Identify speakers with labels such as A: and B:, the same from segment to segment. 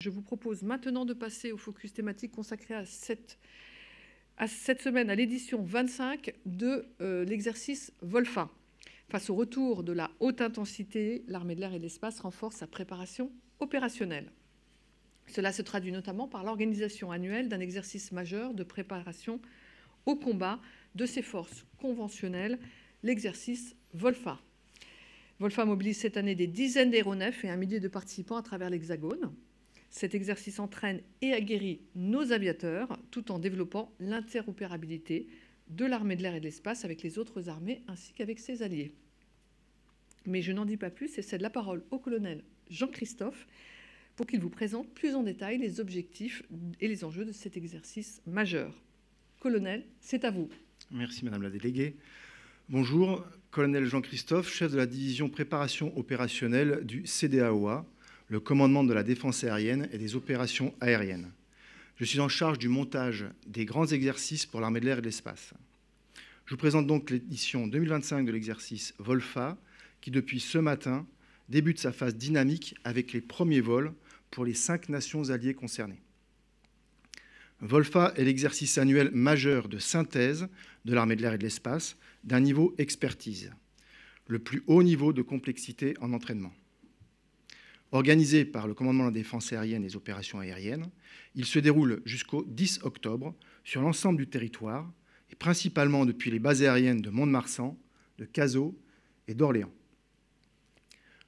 A: Je vous propose maintenant de passer au focus thématique consacré à cette semaine, à l'édition 25 de l'exercice Volfa. Face au retour de la haute intensité, l'armée de l'air et de l'espace renforce sa préparation opérationnelle. Cela se traduit notamment par l'organisation annuelle d'un exercice majeur de préparation au combat de ses forces conventionnelles, l'exercice Volfa. Volfa mobilise cette année des dizaines d'aéronefs et un millier de participants à travers l'Hexagone. Cet exercice entraîne et aguerrit nos aviateurs tout en développant l'interopérabilité de l'armée de l'air et de l'espace avec les autres armées ainsi qu'avec ses alliés. Mais je n'en dis pas plus et cède la parole au colonel Jean-Christophe pour qu'il vous présente plus en détail les objectifs et les enjeux de cet exercice majeur. Colonel, c'est à vous.
B: Merci Madame la déléguée. Bonjour, colonel Jean-Christophe, chef de la division préparation opérationnelle du CDAOA, le commandement de la défense aérienne et des opérations aériennes. Je suis en charge du montage des grands exercices pour l'armée de l'air et de l'espace. Je vous présente donc l'édition 2025 de l'exercice Volfa, qui depuis ce matin débute sa phase dynamique avec les premiers vols pour les 5 nations alliées concernées. Volfa est l'exercice annuel majeur de synthèse de l'armée de l'air et de l'espace d'un niveau expertise, le plus haut niveau de complexité en entraînement. Organisé par le commandement de la défense aérienne et des opérations aériennes, il se déroule jusqu'au 10 octobre sur l'ensemble du territoire et principalement depuis les bases aériennes de Mont-de-Marsan, de Cazaux et d'Orléans.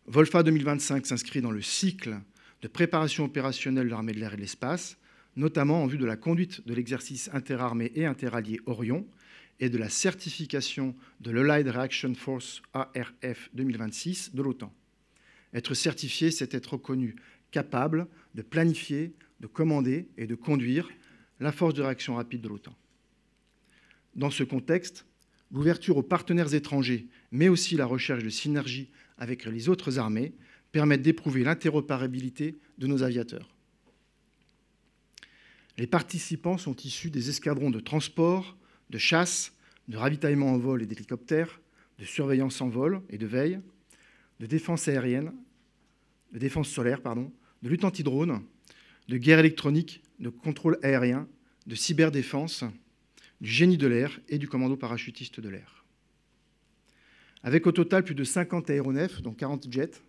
B: Volfa 2025 s'inscrit dans le cycle de préparation opérationnelle de l'armée de l'air et de l'espace, notamment en vue de la conduite de l'exercice interarmé et interallié Orion et de la certification de l'Allied Reaction Force ARF 2026 de l'OTAN. Être certifié, c'est être reconnu capable de planifier, de commander et de conduire la force de réaction rapide de l'OTAN. Dans ce contexte, l'ouverture aux partenaires étrangers, mais aussi la recherche de synergie avec les autres armées, permettent d'éprouver l'interopérabilité de nos aviateurs. Les participants sont issus des escadrons de transport, de chasse, de ravitaillement en vol et d'hélicoptères, de surveillance en vol et de veille, de défense aérienne, de défense solaire, de lutte anti-drone, de guerre électronique, de contrôle aérien, de cyberdéfense, du génie de l'air et du commando parachutiste de l'air. Avec au total plus de 50 aéronefs, dont 40 jets,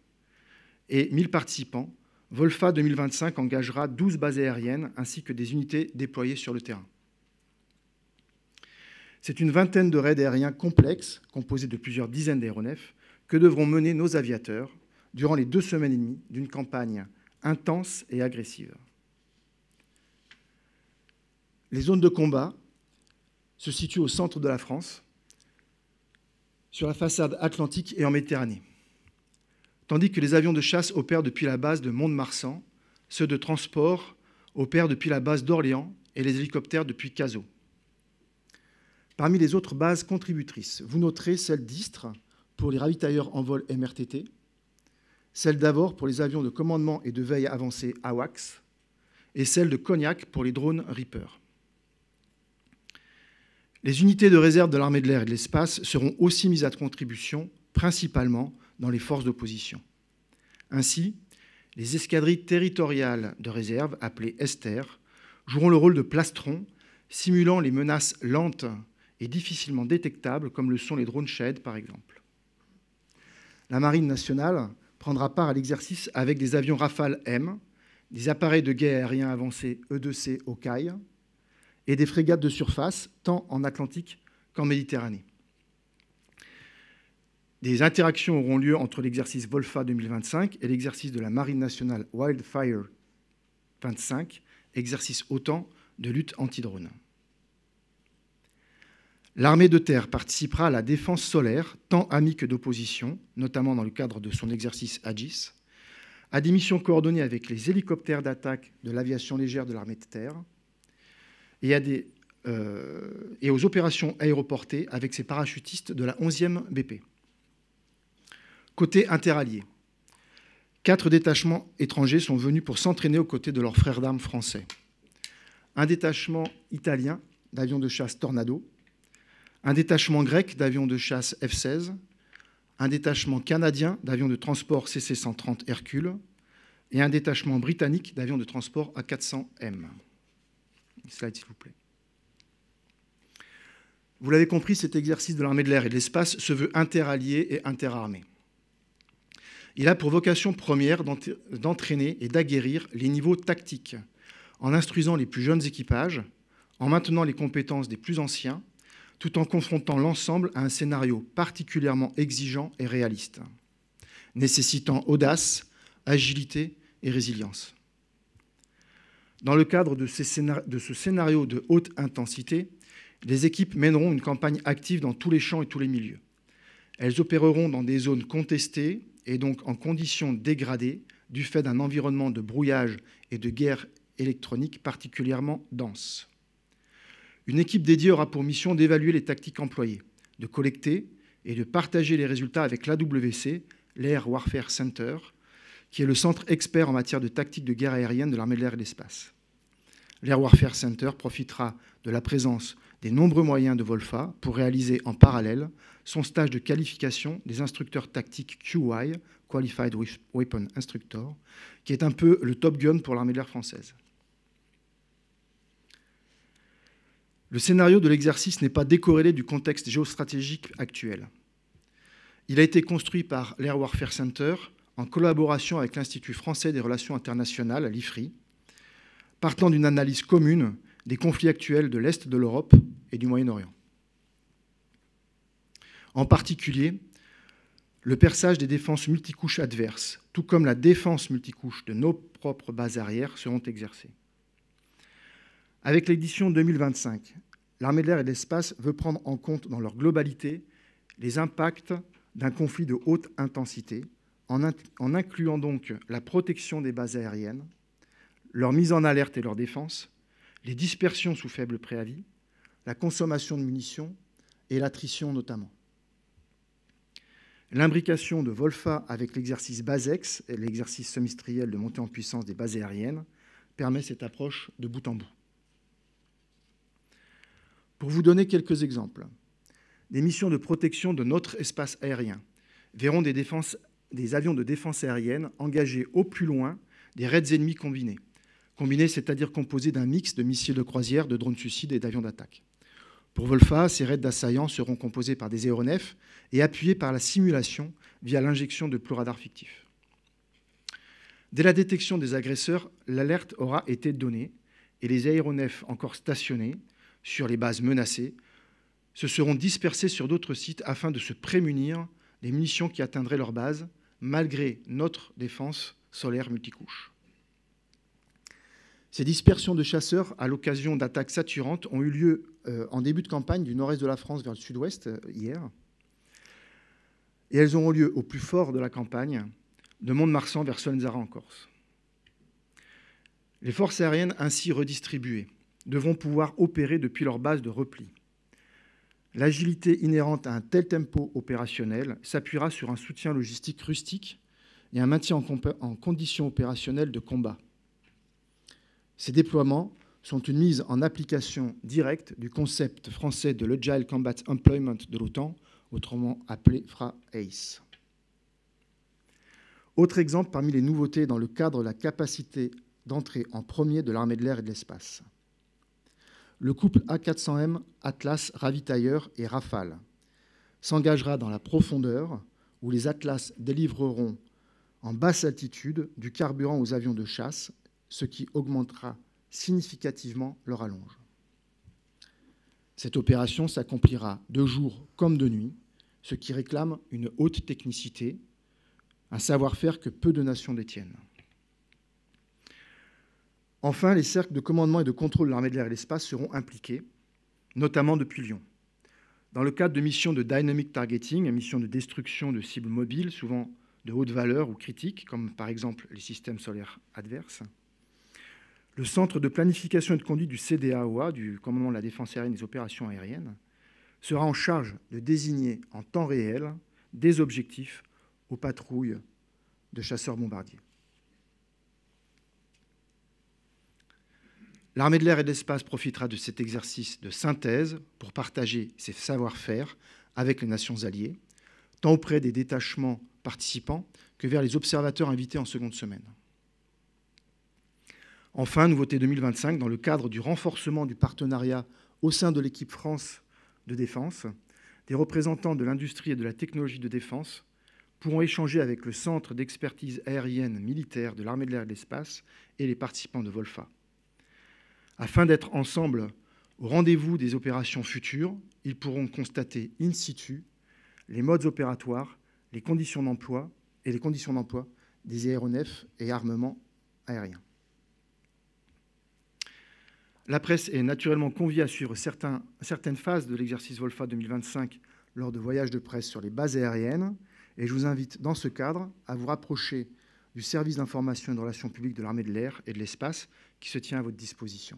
B: et 1000 participants, Volfa 2025 engagera 12 bases aériennes ainsi que des unités déployées sur le terrain. C'est une vingtaine de raids aériens complexes, composés de plusieurs dizaines d'aéronefs, que devront mener nos aviateurs durant les 2 semaines et demie d'une campagne intense et agressive. Les zones de combat se situent au centre de la France, sur la façade atlantique et en Méditerranée. Tandis que les avions de chasse opèrent depuis la base de Mont-de-Marsan, ceux de transport opèrent depuis la base d'Orléans et les hélicoptères depuis Cazaux. Parmi les autres bases contributrices, vous noterez celle d'Istres pour les ravitailleurs en vol MRTT, celle d'Avord pour les avions de commandement et de veille avancés AWACS et celle de Cognac pour les drones Reaper. Les unités de réserve de l'armée de l'air et de l'espace seront aussi mises à contribution, principalement dans les forces d'opposition. Ainsi, les escadrilles territoriales de réserve, appelées ESTER, joueront le rôle de plastron, simulant les menaces lentes et difficilement détectables, comme le sont les drones Shahed, par exemple. La Marine nationale prendra part à l'exercice avec des avions Rafale M, des appareils de guet aérien avancés E2C Hawkeye et des frégates de surface, tant en Atlantique qu'en Méditerranée. Des interactions auront lieu entre l'exercice Volfa 2025 et l'exercice de la Marine nationale Wildfire 25, exercice OTAN de lutte anti-drone. L'armée de terre participera à la défense solaire, tant amie que d'opposition, notamment dans le cadre de son exercice Aegis, à des missions coordonnées avec les hélicoptères d'attaque de l'aviation légère de l'armée de terre et aux opérations aéroportées avec ses parachutistes de la 11e BP. Côté interallié, 4 détachements étrangers sont venus pour s'entraîner aux côtés de leurs frères d'armes français. Un détachement italien d'avions de chasse Tornado, un détachement grec d'avions de chasse F-16, un détachement canadien d'avions de transport CC-130 Hercule, et un détachement britannique d'avions de transport A400M. Slide, s'il vous plaît. Vous l'avez compris, cet exercice de l'armée de l'air et de l'espace se veut interallié et interarmé. Il a pour vocation première d'entraîner et d'aguerrir les niveaux tactiques, en instruisant les plus jeunes équipages, en maintenant les compétences des plus anciens, tout en confrontant l'ensemble à un scénario particulièrement exigeant et réaliste, nécessitant audace, agilité et résilience. Dans le cadre de ce scénario de haute intensité, les équipes mèneront une campagne active dans tous les champs et tous les milieux. Elles opéreront dans des zones contestées et donc en conditions dégradées du fait d'un environnement de brouillage et de guerre électronique particulièrement dense. Une équipe dédiée aura pour mission d'évaluer les tactiques employées, de collecter et de partager les résultats avec l'AWC, l'Air Warfare Center, qui est le centre expert en matière de tactique de guerre aérienne de l'armée de l'air et de l'espace. L'Air Warfare Center profitera de la présence des nombreux moyens de Volfa pour réaliser en parallèle son stage de qualification des instructeurs tactiques QI, Qualified Weapon Instructor, qui est un peu le Top Gun pour l'armée de l'air française. Le scénario de l'exercice n'est pas décorrélé du contexte géostratégique actuel. Il a été construit par l'Air Warfare Center en collaboration avec l'Institut français des relations internationales, l'IFRI, partant d'une analyse commune des conflits actuels de l'Est de l'Europe et du Moyen-Orient. En particulier, le perçage des défenses multicouches adverses, tout comme la défense multicouche de nos propres bases arrières, seront exercées. Avec l'édition 2025, l'armée de l'air et de l'espace veut prendre en compte dans leur globalité les impacts d'un conflit de haute intensité, en incluant donc la protection des bases aériennes, leur mise en alerte et leur défense, les dispersions sous faible préavis, la consommation de munitions et l'attrition notamment. L'imbrication de Volfa avec l'exercice BASEX, l'exercice semestriel de montée en puissance des bases aériennes, permet cette approche de bout en bout. Pour vous donner quelques exemples, des missions de protection de notre espace aérien verront des avions de défense aérienne engagés au plus loin des raids ennemis combinés. Combinés, c'est-à-dire composés d'un mix de missiles de croisière, de drones suicides et d'avions d'attaque. Pour Volfa, ces raids d'assaillants seront composés par des aéronefs et appuyés par la simulation via l'injection de pleuradars fictifs. Dès la détection des agresseurs, l'alerte aura été donnée et les aéronefs encore stationnés sur les bases menacées se seront dispersés sur d'autres sites afin de se prémunir des munitions qui atteindraient leur base, malgré notre défense solaire multicouche. Ces dispersions de chasseurs à l'occasion d'attaques saturantes ont eu lieu en début de campagne du nord-est de la France vers le sud-ouest hier. Et elles auront lieu au plus fort de la campagne, de Mont-de-Marsan vers Solenzara en Corse. Les forces aériennes ainsi redistribuées devront pouvoir opérer depuis leur base de repli. L'agilité inhérente à un tel tempo opérationnel s'appuiera sur un soutien logistique rustique et un maintien en conditions opérationnelles de combat. Ces déploiements sont une mise en application directe du concept français de l'Agile Combat Employment de l'OTAN, autrement appelé FRA-ACE. Autre exemple parmi les nouveautés dans le cadre de la capacité d'entrée en premier de l'armée de l'air et de l'espace. Le couple A400M Atlas ravitailleur et Rafale s'engagera dans la profondeur où les Atlas délivreront en basse altitude du carburant aux avions de chasse, ce qui augmentera significativement leur allonge. Cette opération s'accomplira de jour comme de nuit, ce qui réclame une haute technicité, un savoir-faire que peu de nations détiennent. Enfin, les cercles de commandement et de contrôle de l'armée de l'air et de l'espace seront impliqués, notamment depuis Lyon. Dans le cadre de missions de dynamic targeting, missions de destruction de cibles mobiles, souvent de haute valeur ou critiques, comme par exemple les systèmes solaires adverses, le centre de planification et de conduite du CDAOA, du commandement de la défense aérienne et des opérations aériennes, sera en charge de désigner en temps réel des objectifs aux patrouilles de chasseurs-bombardiers. L'armée de l'air et de l'espace profitera de cet exercice de synthèse pour partager ses savoir-faire avec les nations alliées, tant auprès des détachements participants que vers les observateurs invités en seconde semaine. Enfin, nouveauté 2025, dans le cadre du renforcement du partenariat au sein de l'équipe France de défense, des représentants de l'industrie et de la technologie de défense pourront échanger avec le Centre d'expertise aérienne militaire de l'Armée de l'air et de l'espace et les participants de Volfa. Afin d'être ensemble au rendez-vous des opérations futures, ils pourront constater in situ les modes opératoires, les conditions d'emploi des aéronefs et armements aériens. La presse est naturellement conviée à suivre certaines phases de l'exercice Volfa 2025 lors de voyages de presse sur les bases aériennes, et je vous invite dans ce cadre à vous rapprocher du service d'information et de relations publiques de l'Armée de l'air et de l'espace qui se tient à votre disposition.